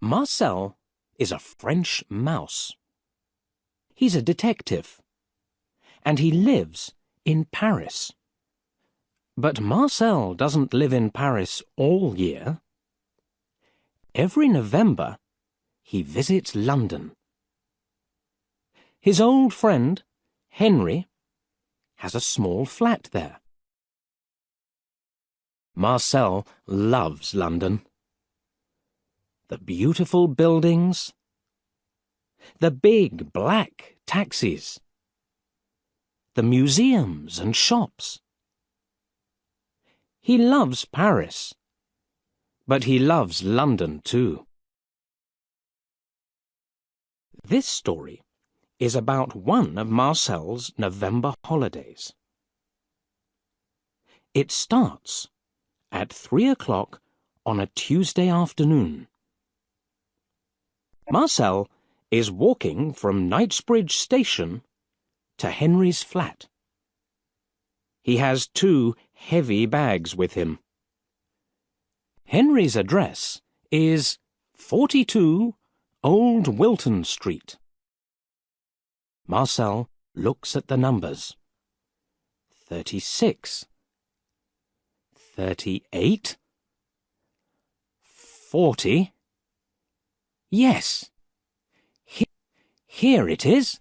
Marcel is a French mouse. He's a detective, and he lives in Paris. But Marcel doesn't live in Paris all year. Every November, he visits London. His old friend, Henry, has a small flat there. Marcel loves London. The beautiful buildings, the big black taxis, the museums and shops. He loves Paris, but he loves London too. This story is about one of Marcel's November holidays. It starts at 3 o'clock on a Tuesday afternoon. Marcel is walking from Knightsbridge Station to Henry's flat. He has 2 heavy bags with him. Henry's address is 42 Old Wilton Street. Marcel looks at the numbers. 36, 38, 40. Yes, here it is.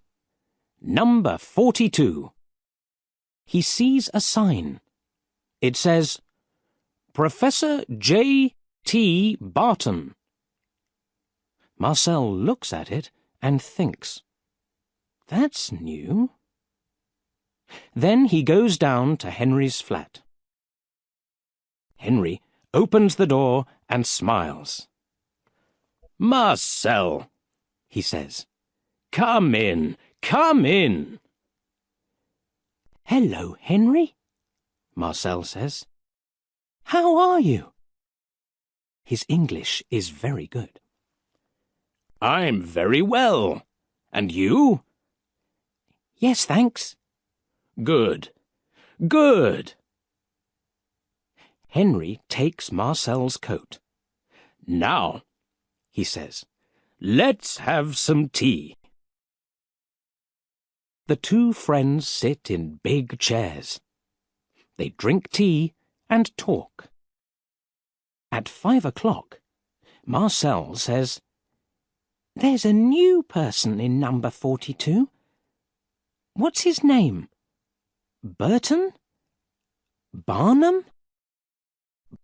Number 42. He sees a sign. It says, Professor J. T. Barton. Marcel looks at it and thinks, that's new. Then he goes down to Henry's flat. Henry opens the door and smiles. Marcel, he says, come in, come in. Hello, Henry, Marcel says. How are you? His English is very good. I'm very well. And you? Yes, thanks. Good. Good. Henry takes Marcel's coat. Now, he says, let's have some tea. The 2 friends sit in big chairs. They drink tea and talk. At 5 o'clock, Marcel says, there's a new person in number 42. What's his name? Burton? Barnum?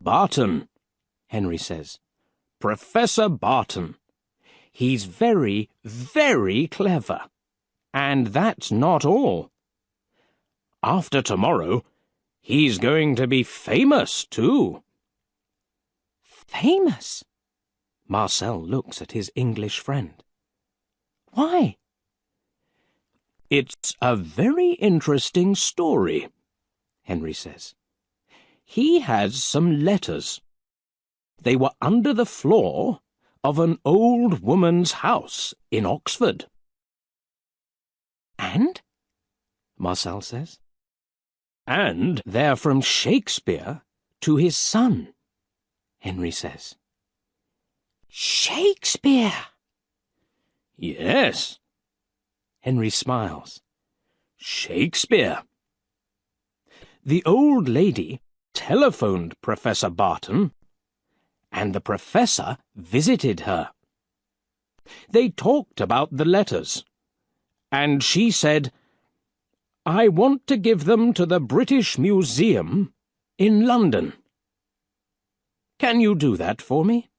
Barton, Henry says. Professor Barton. He's very, very clever. And that's not all. After tomorrow, he's going to be famous, too. Famous? Marcel looks at his English friend. Why? It's a very interesting story, Henry says. He has some letters. They were under the floor of an old woman's house in Oxford. And? Marcel says. And they're from Shakespeare to his son, Henry says. Shakespeare! Yes. Henry smiles. Shakespeare. The old lady telephoned Professor Barton, and the professor visited her. They talked about the letters, and she said, I want to give them to the British Museum in London. Can you do that for me?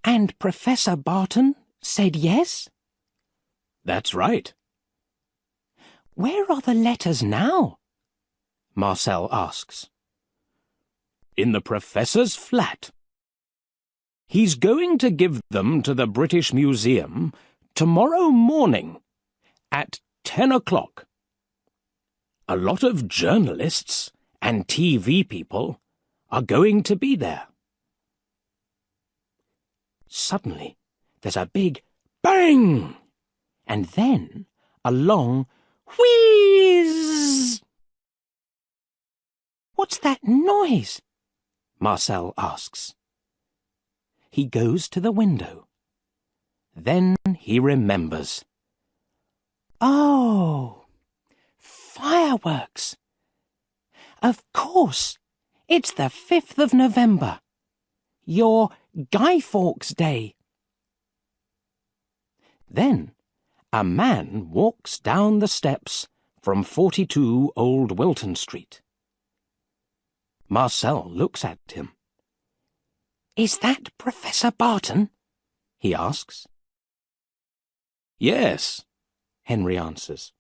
And Professor Barton said yes? That's right. Where are the letters now? Marcel asks. In the professor's flat. He's going to give them to the British Museum tomorrow morning at 10 o'clock. A lot of journalists and TV people are going to be there. Suddenly, there's a big bang, and then a long wheeze. What's that noise? Marcel asks. he goes to the window. Then he remembers. Oh, fireworks! Of course, it's the 5th of November. Your Guy Fawkes Day. Then a man walks down the steps from 42 Old Wilton Street. Marcel looks at him. "Is that Professor Barton?" he asks. "Yes," Henry answers.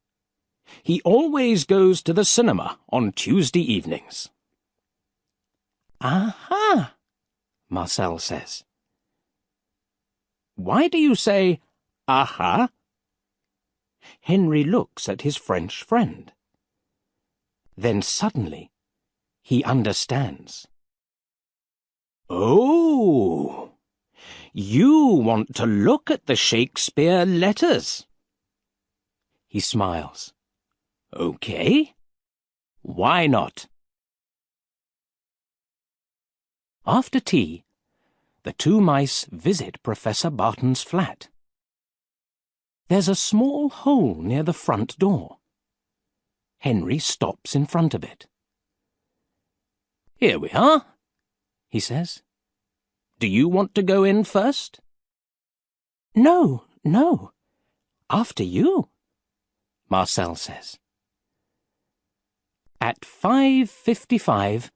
"He always goes to the cinema on Tuesday evenings." "Aha," Marcel says. "Why do you say, aha?" Henry looks at his French friend. Then suddenly he understands. "Oh, you want to look at the Shakespeare letters." He smiles. "Okay, why not?" After tea, the two mice visit Professor Barton's flat. There's a small hole near the front door. Henry stops in front of it. "Here we are," he says. "Do you want to go in first?" No, after you," Marcel says. At 5:55,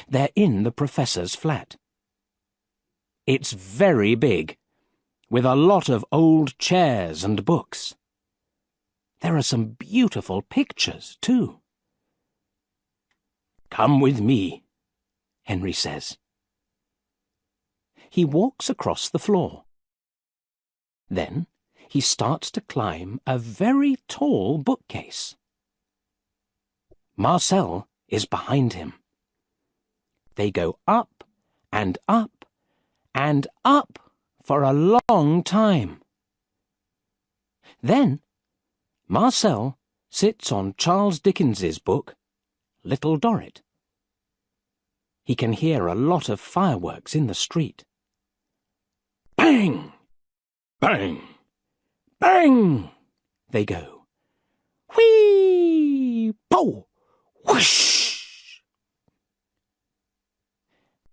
they're in the professor's flat. It's very big, with a lot of old chairs and books. There are some beautiful pictures, too. "Come with me," Henry says. He walks across the floor. Then he starts to climb a very tall bookcase. Marcel is behind him. They go up and up and up for a long time. Then Marcel sits on Charles Dickens's book, Little Dorrit. He can hear a lot of fireworks in the street. Bang! Bang! Bang! They go. Whee! Pow! Whoosh!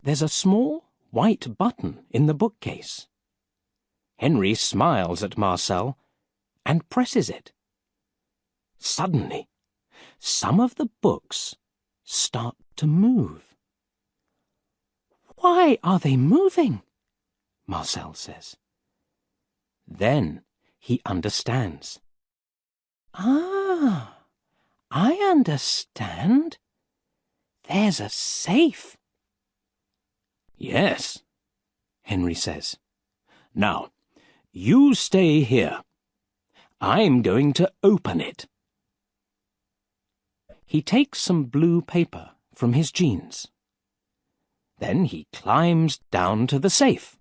There's a small white button in the bookcase. Henry smiles at Marcel and presses it. Suddenly, some of the books start to move. "Why are they moving?" Marcel says. Then he understands. "Ah, I understand. There's a safe." "Yes," Henry says. "Now, you stay here. I'm going to open it." He takes some blue paper from his jeans. Then he climbs down to the safe.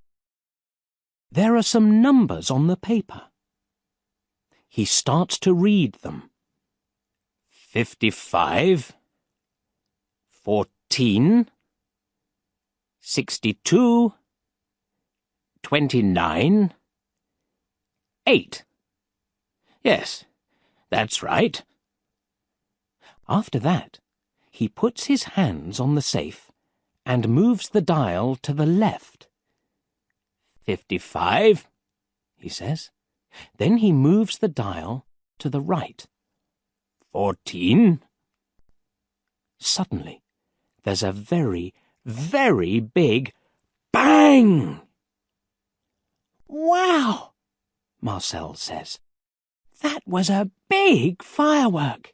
There are some numbers on the paper. He starts to read them. 55, 14, 62, 29, 8. Yes, that's right. After that, he puts his hands on the safe and moves the dial to the left. 55, he says. Then he moves the dial to the right. 14. Suddenly, there's a very, very big bang! "Wow!" Marcel says. "That was a big firework."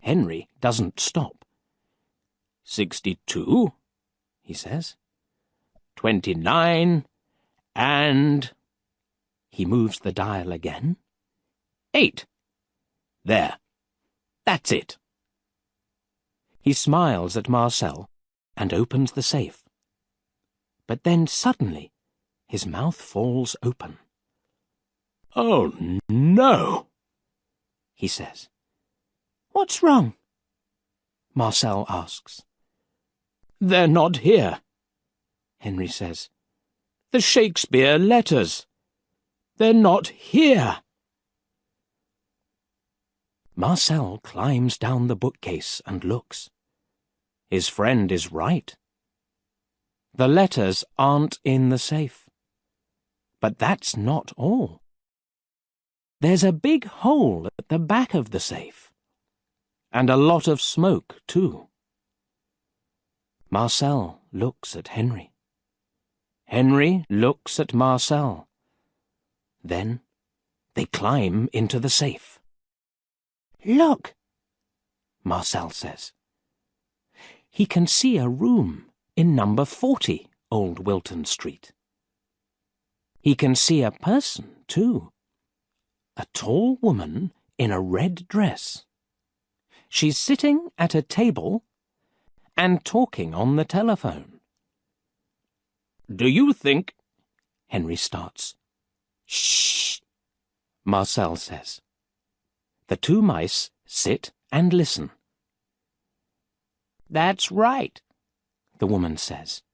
Henry doesn't stop. 62, he says. 29, and... He moves the dial again. 8. There. That's it. He smiles at Marcel and opens the safe. But then suddenly his mouth falls open. "Oh, no," he says. "What's wrong?" Marcel asks. "They're not here," Henry says. The Shakespeare letters. They're not here. Marcel climbs down the bookcase and looks. His friend is right. The letters aren't in the safe. But that's not all. There's a big hole at the back of the safe. And a lot of smoke, too. Marcel looks at Henry. Henry looks at Marcel. Then they climb into the safe. "Look," Marcel says. He can see a room in number 40 Old Wilton Street. He can see a person, too. A tall woman in a red dress. She's sitting at a table and talking on the telephone. "Do you think—" Henry starts. "Shh," Marcel says. The two mice sit and listen. "That's right," the woman says.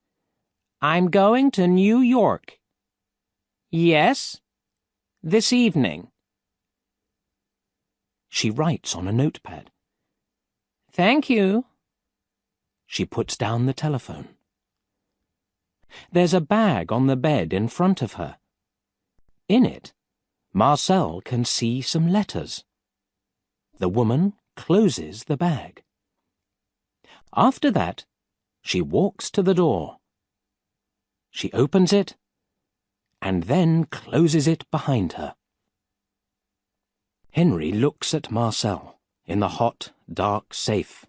"I'm going to New York." "Yes, this evening." She writes on a notepad. "Thank you." She puts down the telephone. There's a bag on the bed in front of her. In it, Marcel can see some letters. The woman closes the bag. After that, she walks to the door. She opens it and then closes it behind her. Henry looks at Marcel in the hot, dark safe.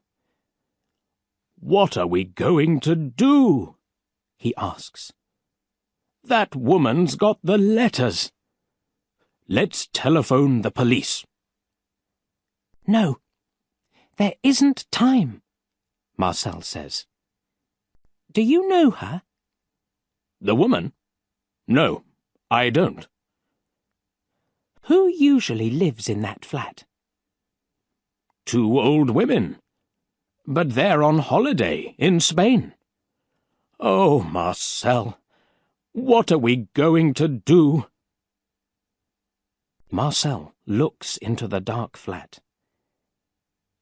"What are we going to do?" he asks. "That woman's got the letters. Let's telephone the police." "No, there isn't time," Marcel says. "Do you know her?" "The woman? No, I don't." "Who usually lives in that flat?" "Two old women. But they're on holiday in Spain." "Oh, Marcel, what are we going to do?" Marcel looks into the dark flat.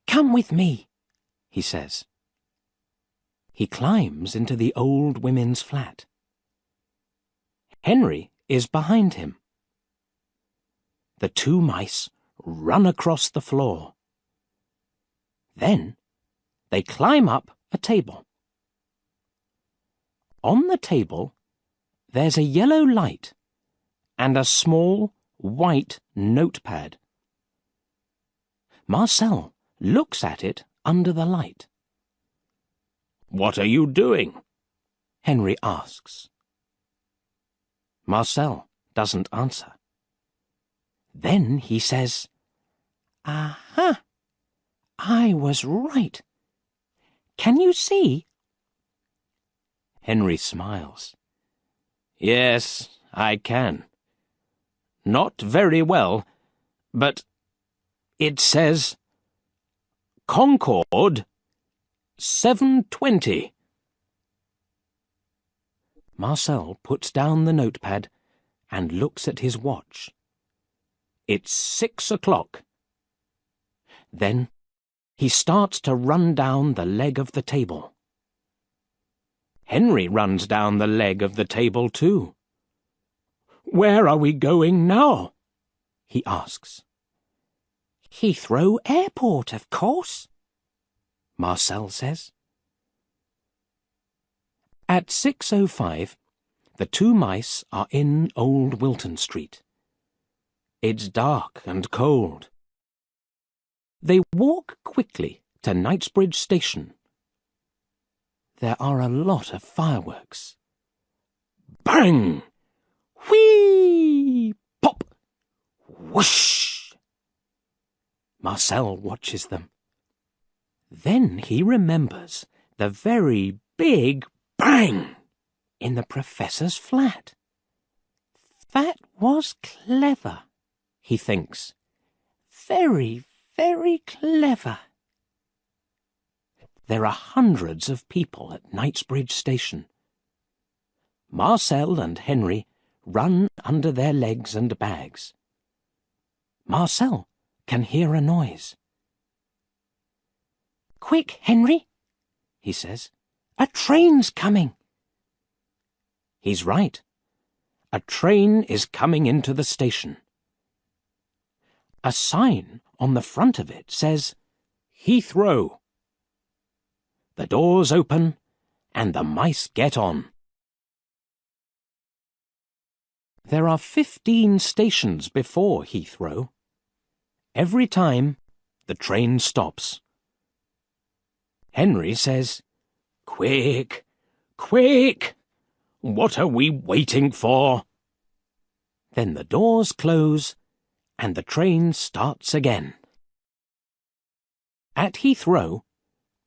"Come with me," he says. He climbs into the old women's flat. Henry is behind him. The two mice run across the floor. Then they climb up a table. On the table, there's a yellow light and a small white notepad. Marcel looks at it under the light. "What are you doing?" Henry asks. Marcel doesn't answer. Then he says, "Aha! I was right. Can you see?" Henry smiles. "Yes, I can. Not very well, but it says Concord 7:20. Marcel puts down the notepad and looks at his watch. It's 6 o'clock. Then he starts to run down the leg of the table. Henry runs down the leg of the table too. "Where are we going now?" he asks. "Heathrow Airport, of course," Marcel says. At 6:05, the two mice are in Old Wilton Street. It's dark and cold. They walk quickly to Knightsbridge Station. There are a lot of fireworks. Bang! Whee! Pop! Whoosh! Marcel watches them. Then he remembers the very big bang in the professor's flat. That was clever, he thinks. Very, very clever. There are hundreds of people at Knightsbridge Station. Marcel and Henry run under their legs and bags. Marcel can hear a noise. "Quick, Henry," he says. "A train's coming." He's right. A train is coming into the station. A sign on the front of it says, "Heathrow." The doors open and the mice get on. There are 15 stations before Heathrow. Every time, the train stops. Henry says, "Quick, quick! What are we waiting for?" Then the doors close and the train starts again. At Heathrow,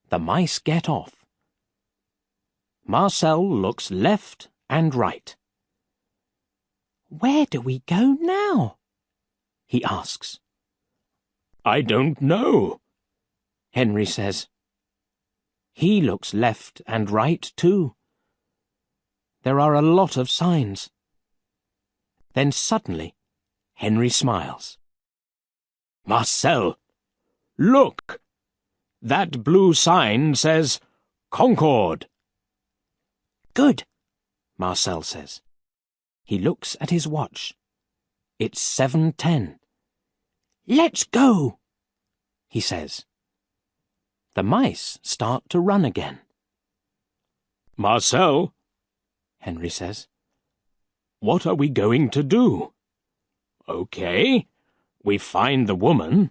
the mice get off. Marcel looks left and right. "Where do we go now?" he asks. "I don't know," Henry says. He looks left and right too. There are a lot of signs. Then suddenly, Henry smiles. "Marcel, look! That blue sign says Concord." "Good," Marcel says. He looks at his watch. It's 7:10. "Let's go," he says. The mice start to run again. "Marcel," Henry says, "what are we going to do? Okay, we find the woman.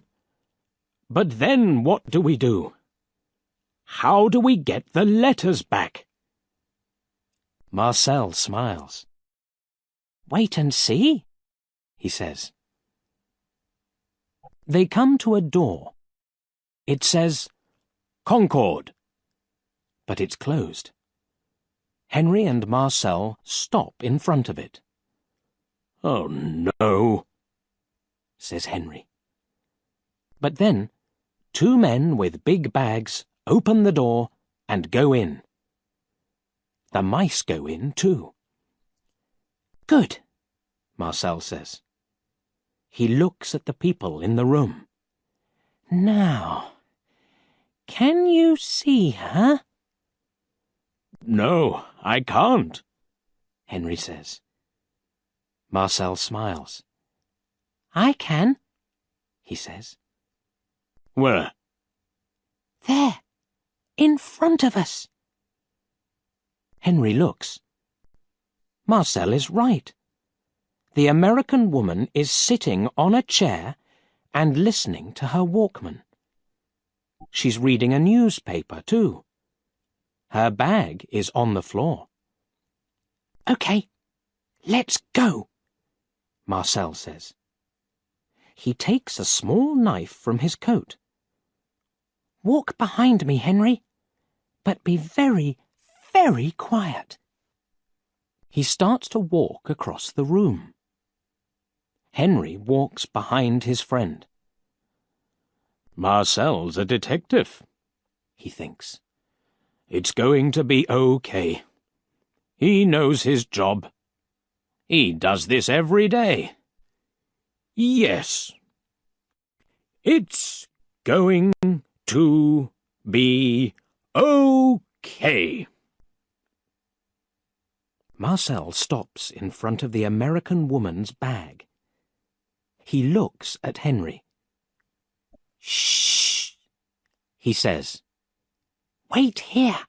But then what do we do? How do we get the letters back?" Marcel smiles. "Wait and see," he says. They come to a door. It says, "Concord," but it's closed. Henry and Marcel stop in front of it. "Oh, no," says Henry. But then, 2 men with big bags open the door and go in. The mice go in too. "Good," Marcel says. He looks at the people in the room. "Now, can you see her?" "No, I can't," Henry says. Marcel smiles. "I can," he says. "Where?" "There, in front of us." Henry looks. Marcel is right. The American woman is sitting on a chair and listening to her Walkman. She's reading a newspaper, too. Her bag is on the floor. "Okay, let's go," Marcel says. He takes a small knife from his coat. "Walk behind me, Henry, but be very, very quiet." He starts to walk across the room. Henry walks behind his friend. "Marcel's a detective," he thinks. "It's going to be okay. He knows his job. He does this every day. Yes. It's going to be okay." Marcel stops in front of the American woman's bag. He looks at Henry. "Shh," he says. "Wait here."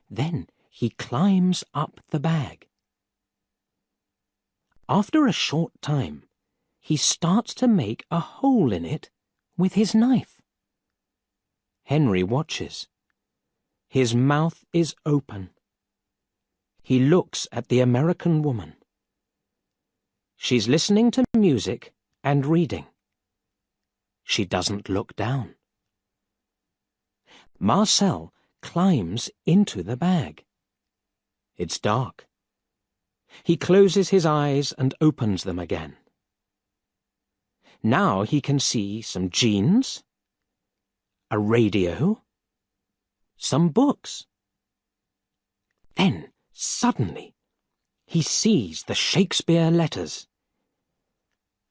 Then he climbs up the bag. After a short time, he starts to make a hole in it with his knife. Henry watches. His mouth is open. He looks at the American woman. She's listening to music and reading. She doesn't look down. Marcel climbs into the bag. It's dark. He closes his eyes and opens them again. Now he can see some jeans, a radio, some books. Then Suddenly, he sees the Shakespeare letters.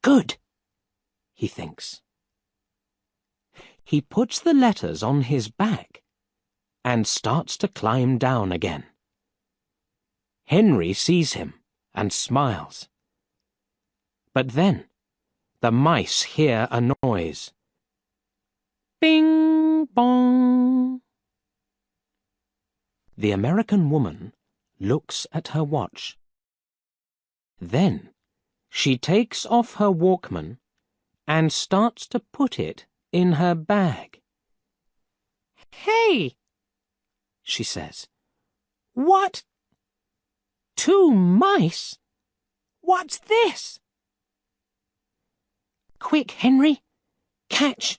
Good, he thinks. He puts the letters on his back and starts to climb down again. Henry sees him and smiles. But then the mice hear a noise. Bing bong. The American woman looks at her watch. Then she takes off her Walkman and starts to put it in her bag. "Hey," she says. "What? 2 mice? What's this?" "Quick, Henry, catch,"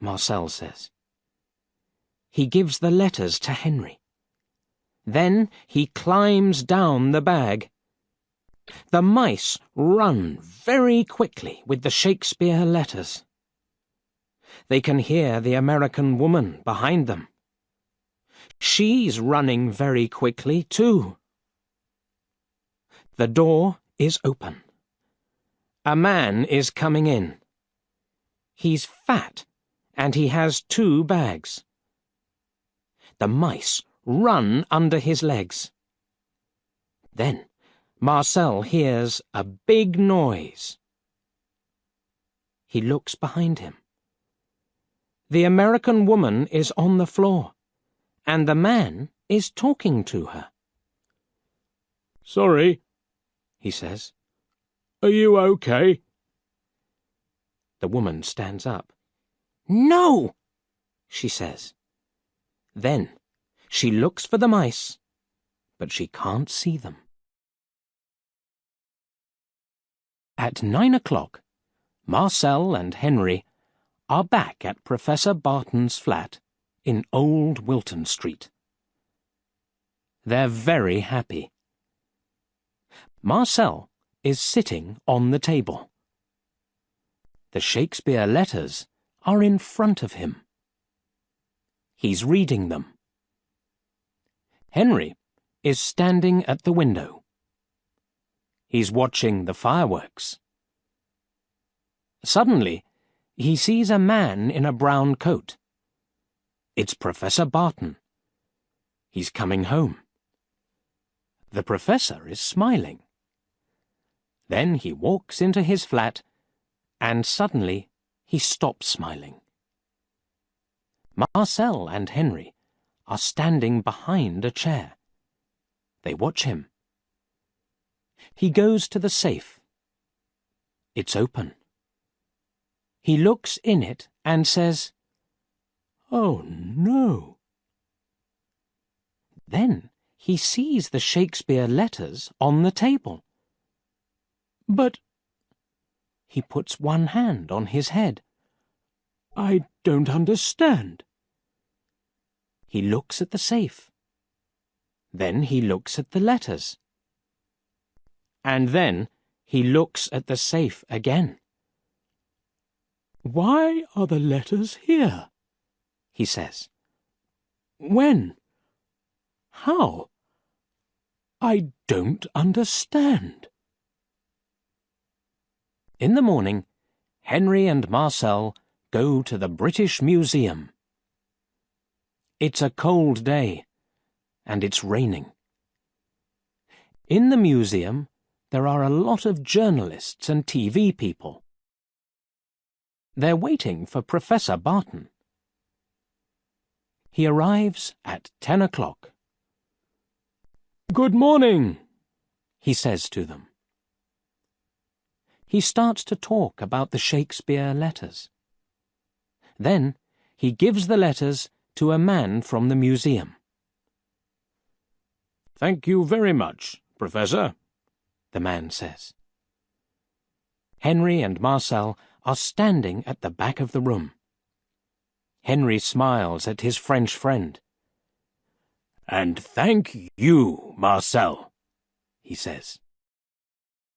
Marcel says. He gives the letters to Henry. Then he climbs down the bag. The mice run very quickly with the Shakespeare letters. They can hear the American woman behind them. She's running very quickly too. The door is open. A man is coming in. He's fat, and he has 2 bags. The mice run under his legs. Then Marcel hears a big noise. He looks behind him. The American woman is on the floor, and the man is talking to her. "Sorry," he says. "Are you okay?" The woman stands up. "No," she says. Then she looks for the mice, but she can't see them. At 9 o'clock, Marcel and Henry are back at Professor Barton's flat in Old Wilton Street. They're very happy. Marcel is sitting on the table. The Shakespeare letters are in front of him. He's reading them. Henry is standing at the window. He's watching the fireworks. Suddenly, he sees a man in a brown coat. It's Professor Barton. He's coming home. The professor is smiling. Then he walks into his flat, and suddenly he stops smiling. Marcel and Henry are standing behind a chair. They watch him. He goes to the safe. It's open. He looks in it and says, "Oh, no." Then he sees the Shakespeare letters on the table. But he puts one hand on his head. "I don't understand." He looks at the safe. Then he looks at the letters. And then he looks at the safe again. "Why are the letters here?" he says. "When? How? I don't understand." In the morning, Henry and Marcel go to the British Museum. It's a cold day, and it's raining. In the museum, there are a lot of journalists and TV people. They're waiting for Professor Barton. He arrives at 10 o'clock. "Good morning," he says to them. He starts to talk about the Shakespeare letters. Then he gives the letters to a man from the museum. "Thank you very much, Professor," the man says. Henry and Marcel are standing at the back of the room. Henry smiles at his French friend. "And thank you, Marcel," he says.